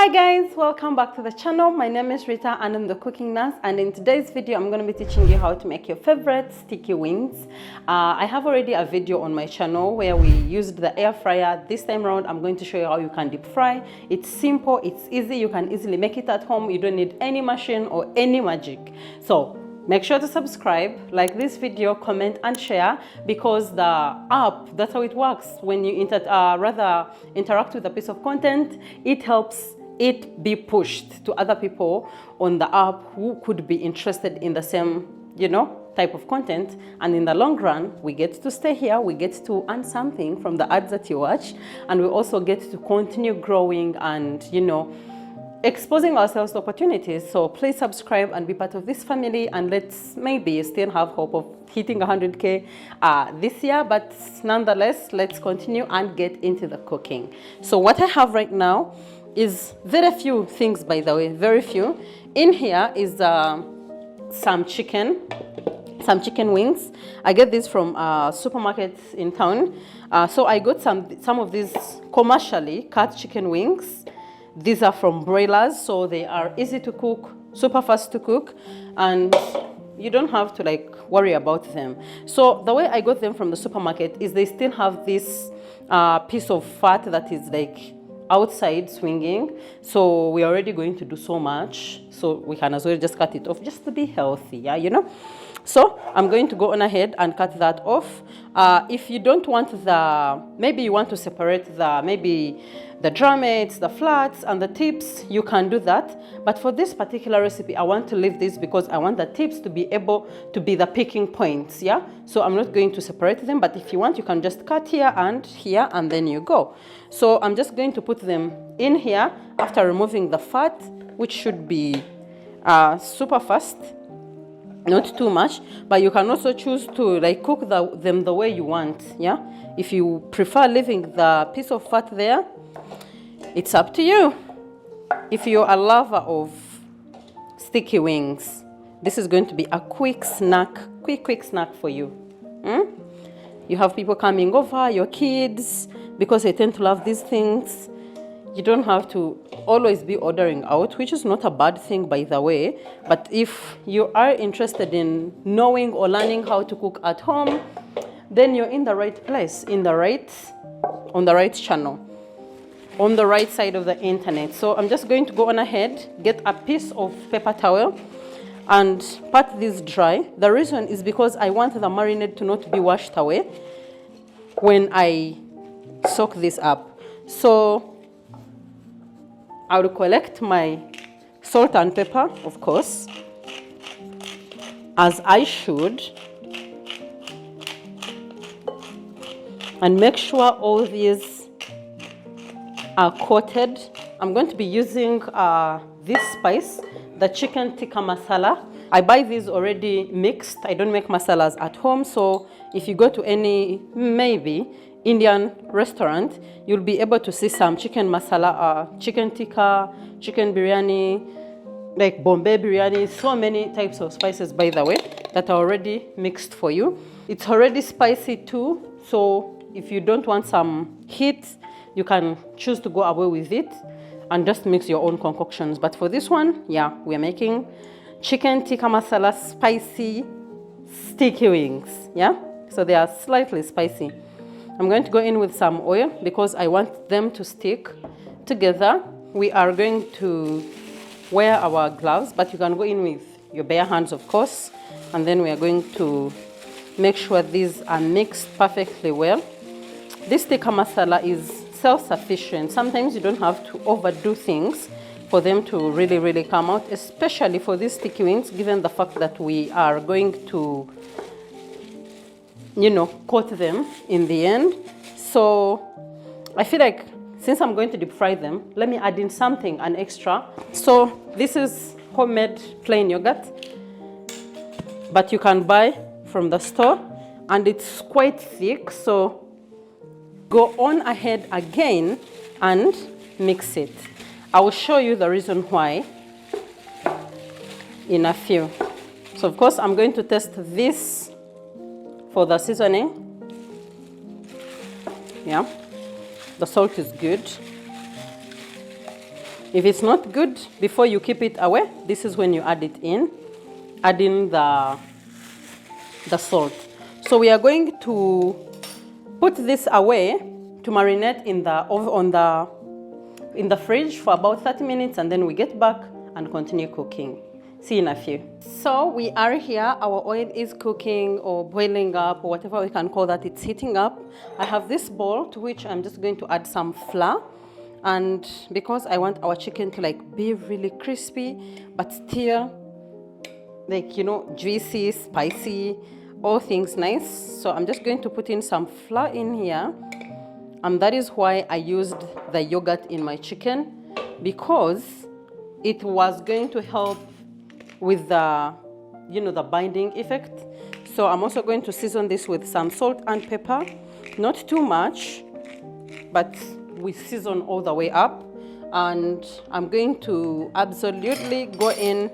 Hi guys, welcome back to the channel. My name is Rita and I'm the cooking nurse, and in today's video I'm going to be teaching you how to make your favorite sticky wings. I have already a video on my channel where we used the air fryer. This time around I'm going to show you how you can deep fry. It's simple, it's easy, you can easily make it at home. You don't need any machine or any magic. So make sure to subscribe, like this video, comment and share, because the app, that's how it works. When you interact with a piece of content, it helps it be pushed to other people on the app who could be interested in the same, type of content. And in the long run, we get to stay here, we get to earn something from the ads that you watch, and we also get to continue growing and, exposing ourselves to opportunities. So please subscribe and be part of this family, and let's maybe still have hope of hitting 100K this year, but nonetheless, let's continue and get into the cooking. So what I have right now is very few things, by the way, very few. In here is some chicken wings. I get this from supermarkets in town. So I got some of these commercially cut chicken wings. These are from broilers, so they are easy to cook, super fast to cook, and you don't have to worry about them. So the way I got them from the supermarket is they still have this piece of fat that is outside swinging. So we're already going to do so much, so we can as well just cut it off just to be healthy, So I'm going to go on ahead and cut that off. If you don't want maybe you want to separate the drumettes, the flats, and the tips, you can do that. But for this particular recipe, I want to leave this because I want the tips to be able to be the picking points, So I'm not going to separate them, but if you want, you can just cut here, and then you go. So I'm just going to put them in here after removing the fat, which should be super fast. Not too much, but you can also choose to cook them the way you want, If you prefer leaving the piece of fat there, it's up to you. If you're a lover of sticky wings, this is going to be a quick snack for you. You have people coming over, your kids, because they tend to love these things. You don't have to always be ordering out, which is not a bad thing, by the way. But if you are interested in knowing or learning how to cook at home, then you're in the right place, on the right channel, on the right side of the internet. So I'm just going to go on ahead, get a piece of paper towel, and pat this dry. The reason is because I want the marinade to not be washed away when I soak this up. So I will collect my salt and pepper, of course, as I should, and make sure all these are coated. I'm going to be using this spice, the chicken tikka masala. I buy these already mixed. I don't make masalas at home, so if you go to any maybe Indian restaurant, you'll be able to see some chicken masala, chicken tikka, chicken biryani, Bombay biryani, so many types of spices, by the way, that are already mixed for you. It's already spicy too, so if you don't want some heat, you can choose to go away with it and just mix your own concoctions. But for this one, we're making chicken tikka masala spicy sticky wings, So they are slightly spicy. I'm going to go in with some oil because I want them to stick together. We are going to wear our gloves, but you can go in with your bare hands, of course. And then we are going to make sure these are mixed perfectly well. This tikka masala is self-sufficient. Sometimes you don't have to overdo things for them to really, really come out, especially for these sticky wings, given the fact that we are going to coat them in the end. So I feel like since I'm going to deep fry them, let me add in something, an extra. So this is homemade plain yogurt, but you can buy from the store, and it's quite thick. So go on ahead again and mix it. I will show you the reason why in a few. So of course I'm going to test this for the seasoning. The salt is good. If it's not good, before you keep it away, this is when you add it in, add in the salt. So we are going to put this away to marinate in the fridge for about 30 minutes, and then we get back and continue cooking. See you in a few. So we are here, our oil is cooking or boiling up or whatever we can call that, it's heating up. I have this bowl to which I'm just going to add some flour, and because I want our chicken to like be really crispy but still like, you know, juicy, spicy, all things nice. So I'm just going to put in some flour in here, and that is why I used the yogurt in my chicken, because it was going to help with the, you know, the binding effect. So I'm also going to season this with some salt and pepper, not too much, but we season all the way up. And I'm going to absolutely go in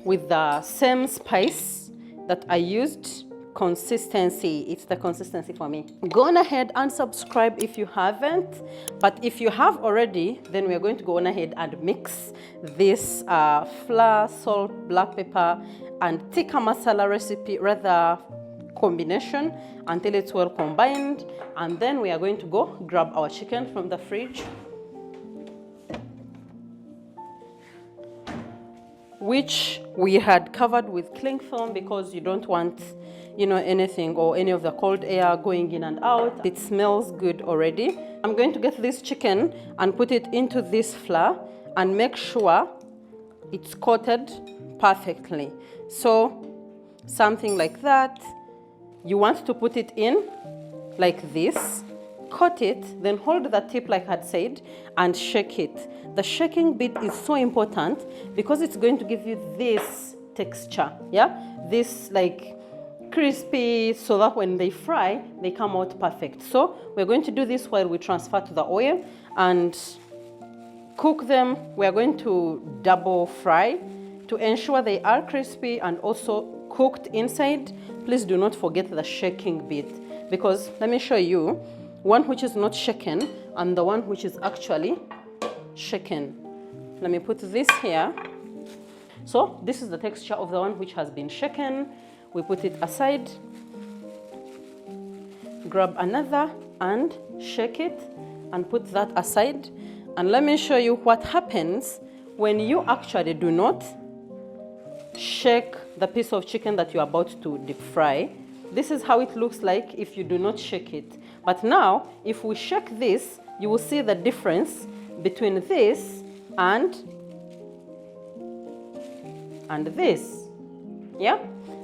with the same spice that I used. Consistency, it's the consistency for me. Go on ahead and subscribe if you haven't, but if you have already, then we are going to go on ahead and mix this flour, salt, black pepper and tikka masala recipe, rather combination, until it's well combined. And then we are going to go grab our chicken from the fridge, which we had covered with cling film because you don't want, you know, anything or any of the cold air going in and out. It smells good already. I'm going to get this chicken and put it into this flour and make sure it's coated perfectly. So something like that. You want to put it in like this, coat it, then hold the tip like I had said and shake it. The shaking bit is so important because it's going to give you this texture, yeah? This like crispy, so that when they fry, they come out perfect. So we're going to do this while we transfer to the oil and cook them. We're going to double fry to ensure they are crispy and also cooked inside. Please do not forget the shaking bit, because let me show you one which is not shaken and the one which is actually shaken. Let me put this here. So this is the texture of the one which has been shaken. We put it aside, grab another and shake it and put that aside. And let me show you what happens when you actually do not shake the piece of chicken that you're about to deep fry. This is how it looks like if you do not shake it. But now, if we shake this, you will see the difference between this and this. Yeah?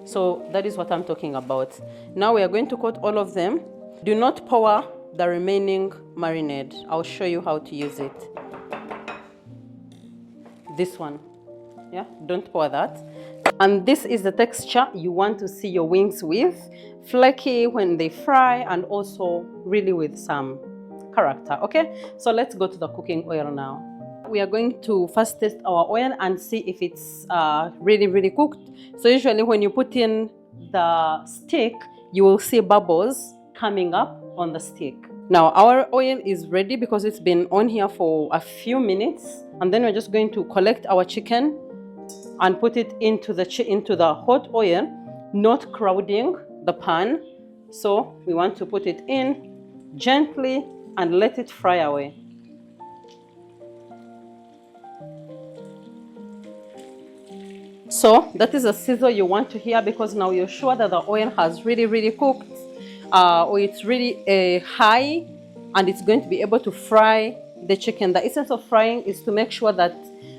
So that is what I'm talking about. Now we are going to coat all of them. Do not pour the remaining marinade. I'll show you how to use it. This one. Yeah, don't pour that. And this is the texture you want to see your wings with. Flaky when they fry and also really with some character, okay? So let's go to the cooking oil now. We are going to first test our oil and see if it's really cooked. So usually when you put in the stick, you will see bubbles coming up on the stick. Now our oil is ready because it's been on here for a few minutes. And then we're just going to collect our chicken and put it into the hot oil, not crowding the pan. So we want to put it in gently and let it fry away. So that is the sizzle you want to hear, because now you're sure that the oil has really cooked, or it's really high, and it's going to be able to fry the chicken. The essence of frying is to make sure that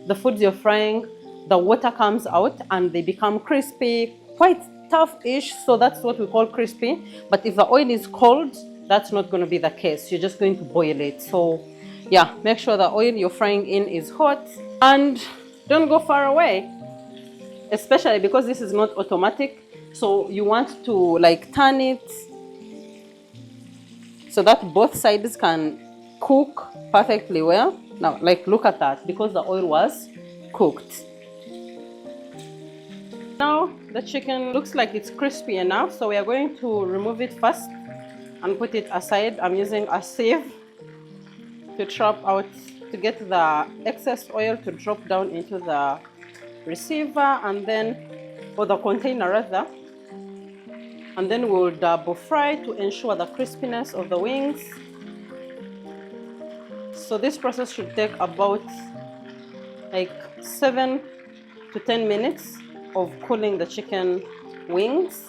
the foods you're frying, the water comes out and they become crispy, quite tough-ish. So that's what we call crispy. But if the oil is cold, that's not going to be the case. You're just going to boil it. So yeah, make sure the oil you're frying in is hot, and don't go far away, especially because this is not automatic. So you want to like turn it so that both sides can cook perfectly well. Now, like, look at that, because the oil was cooked. Now the chicken looks like it's crispy enough, so we are going to remove it first and put it aside. I'm using a sieve to chop out to get the excess oil to drop down into the receiver, and then, or the container rather, and then we'll double fry to ensure the crispiness of the wings. So this process should take about like 7 to 10 minutes of cooling the chicken wings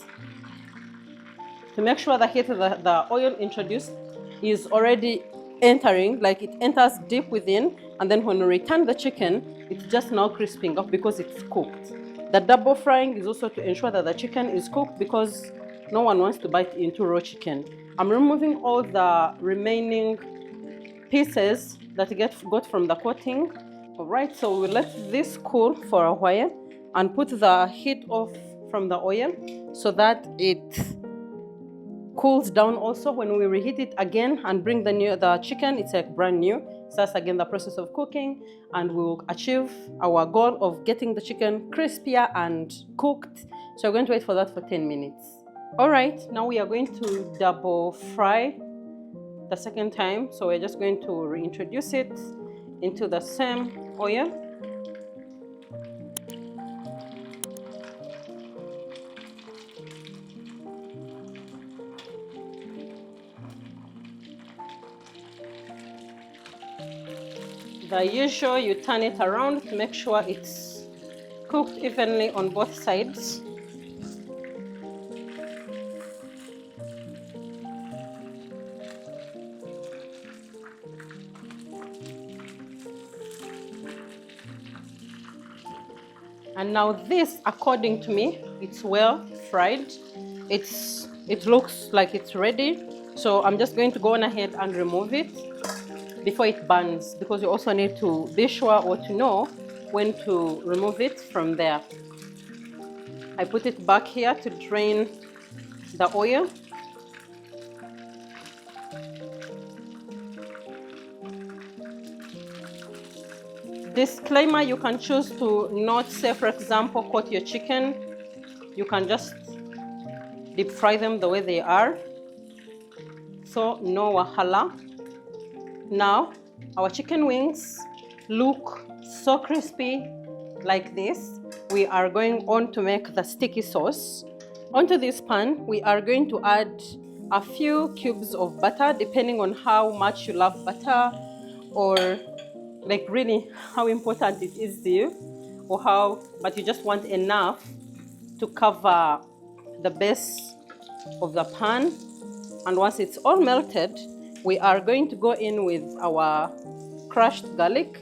to make sure the heat of the oil introduced is already entering, like it enters deep within, and then when we return the chicken, it's just now crisping up because it's cooked. The double frying is also to ensure that the chicken is cooked because no one wants to bite into raw chicken. I'm removing all the remaining pieces that got from the coating. All right, so we'll let this cool for a while and put the heat off from the oil so that it cools down also. When we reheat it again and bring the chicken, it's like brand new. So that's again the process of cooking, and we'll achieve our goal of getting the chicken crispier and cooked. So we're going to wait for that for 10 minutes. All right, now we are going to double fry the second time. So we're just going to reintroduce it into the same oil. The usual, you turn it around to make sure it's cooked evenly on both sides. And now this, according to me, it's well fried. It looks like it's ready. So I'm just going to go on ahead and remove it before it burns, because you also need to be sure or to know when to remove it from there. I put it back here to drain the oil. Disclaimer, you can choose to not, say for example, coat your chicken. You can just deep fry them the way they are. So no wahala. Now our chicken wings look so crispy like this. We are going on to make the sticky sauce. Onto this pan, we are going to add a few cubes of butter, depending on how much you love butter, or like really how important it is to you, or how, but you just want enough to cover the base of the pan. And once it's all melted, we are going to go in with our crushed garlic.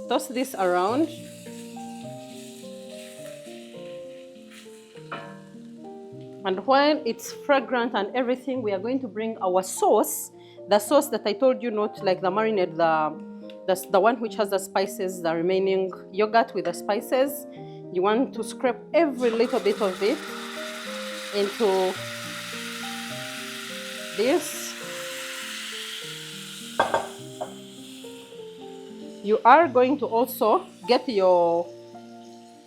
Toss this around. And while it's fragrant and everything, we are going to bring our sauce. The sauce that I told you, not like the marinade, the one which has the spices, the remaining yogurt with the spices. You want to scrape every little bit of it into this. You are going to also get your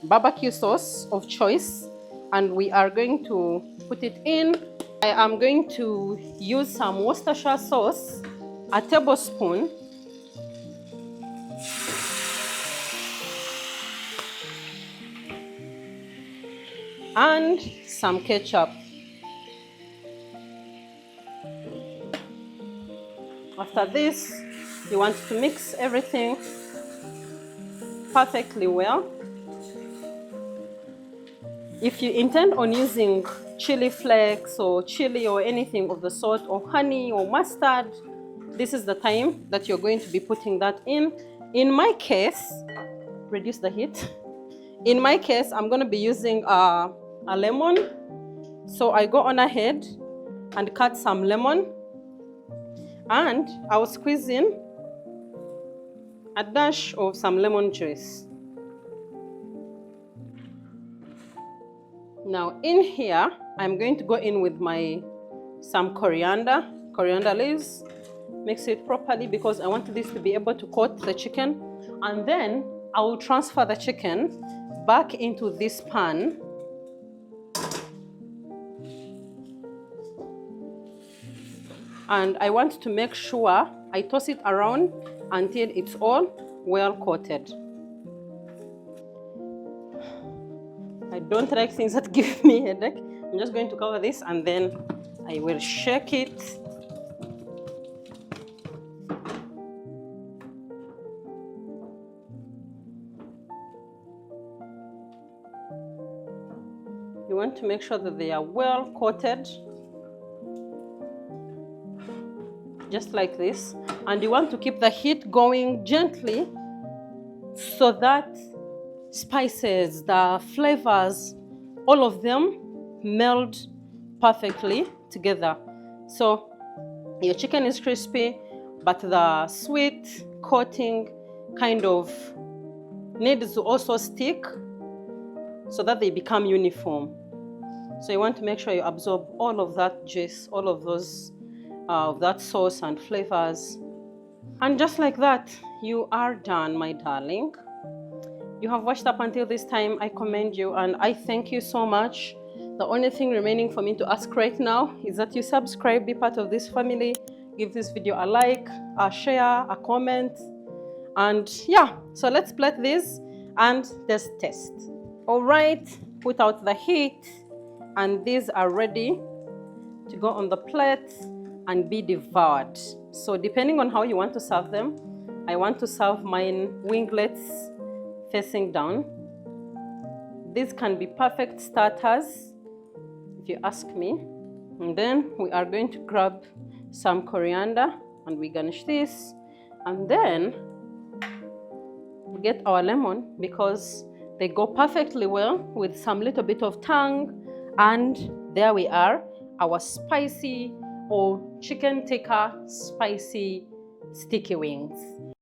barbecue sauce of choice, and we are going to put it in. I am going to use some Worcestershire sauce, a tablespoon. And some ketchup. After this, you want to mix everything perfectly well. If you intend on using chili flakes or chili or anything of the sort, or honey or mustard, this is the time that you're going to be putting that in. In my case, reduce the heat. In my case, I'm going to be using a lemon. So I go on ahead and cut some lemon, and I will squeeze in a dash of some lemon juice. Now in here, I'm going to go in with some coriander leaves. Mix it properly because I want this to be able to coat the chicken. And then I will transfer the chicken back into this pan. And I want to make sure I toss it around until it's all well coated. I don't like things that give me a headache. I'm just going to cover this and then I will shake it. You want to make sure that they are well coated, just like this. And you want to keep the heat going gently so that spices, the flavors, all of them meld perfectly together. So your chicken is crispy, but the sweet coating kind of needs to also stick so that they become uniform. So you want to make sure you absorb all of that juice, all of those of that sauce and flavors. And just like that, you are done, my darling. You have watched up until this time. I commend you and I thank you so much. The only thing remaining for me to ask right now is that you subscribe, be part of this family, give this video a like, a share, a comment. And yeah, so let's plate this and let's test. All right, put out the heat, and these are ready to go on the plate and be devoured. So depending on how you want to serve them, I want to serve mine winglets facing down. These can be perfect starters, if you ask me. And then we are going to grab some coriander and we garnish this. And then we get our lemon because they go perfectly well with some little bit of tang. And there we are, our spicy or chicken tikka spicy sticky wings.